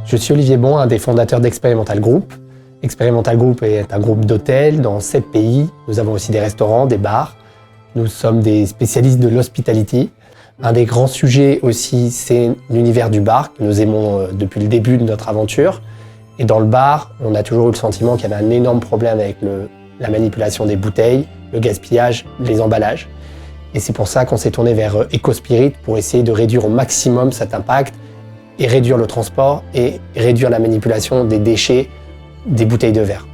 Je suis Olivier Bon, un des fondateurs d'Experimental Group. Experimental Group est un groupe d'hôtels dans 7 pays. Nous avons aussi des restaurants, des bars. Nous sommes des spécialistes de l'hospitality. Un des grands sujets aussi, c'est l'univers du bar, que nous aimons depuis le début de notre aventure. Et dans le bar, on a toujours eu le sentiment qu'il y avait un énorme problème avec la manipulation des bouteilles, le gaspillage, les emballages. Et c'est pour ça qu'on s'est tourné vers EcoSpirit pour essayer de réduire au maximum cet impact et réduire le transport et réduire la manipulation des déchets des bouteilles de verre.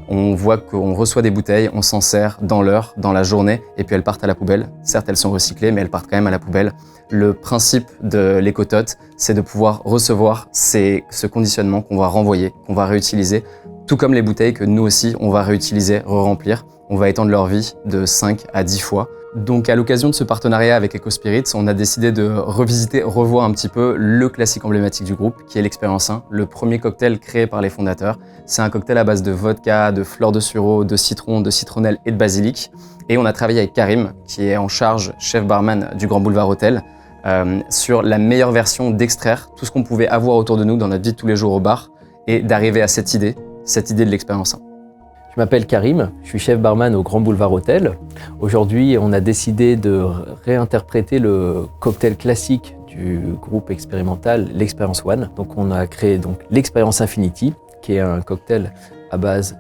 On voit qu'on reçoit des bouteilles, on s'en sert dans l'heure, dans la journée, et puis elles partent à la poubelle. Certes, elles sont recyclées, mais elles partent quand même à la poubelle. Le principe de l'écotote, c'est de pouvoir recevoir ce conditionnement qu'on va renvoyer, qu'on va réutiliser, tout comme les bouteilles que nous aussi, on va réutiliser, re-remplir. On va étendre leur vie de 5 à 10 fois. Donc à l'occasion de ce partenariat avec EcoSpirit, on a décidé de revoir un petit peu le classique emblématique du groupe, qui est l'Expérience 1, le premier cocktail créé par les fondateurs. C'est un cocktail à base de vodka, de fleurs de sureau, de citron, de citronnelle et de basilic. Et on a travaillé avec Karim, qui est en charge chef barman du Grand Boulevard Hôtel, sur la meilleure version d'extraire tout ce qu'on pouvait avoir autour de nous dans notre vie de tous les jours au bar et d'arriver à cette idée de l'Expérience 1. Je m'appelle Karim, je suis chef barman au Grand Boulevard Hôtel. Aujourd'hui, on a décidé de réinterpréter le cocktail classique du groupe expérimental, l'Experience One. Donc on a créé l'Experience Infinity, qui est un cocktail à base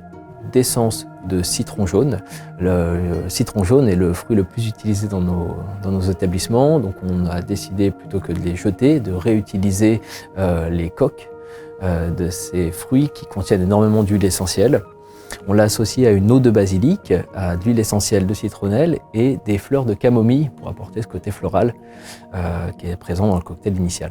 d'essence de citron jaune. Le citron jaune est le fruit le plus utilisé dans nos établissements. Donc on a décidé, plutôt que de les jeter, de réutiliser les coques de ces fruits qui contiennent énormément d'huile essentielle. On l'a associé à une eau de basilic, à de l'huile essentielle de citronnelle et des fleurs de camomille pour apporter ce côté floral qui est présent dans le cocktail initial.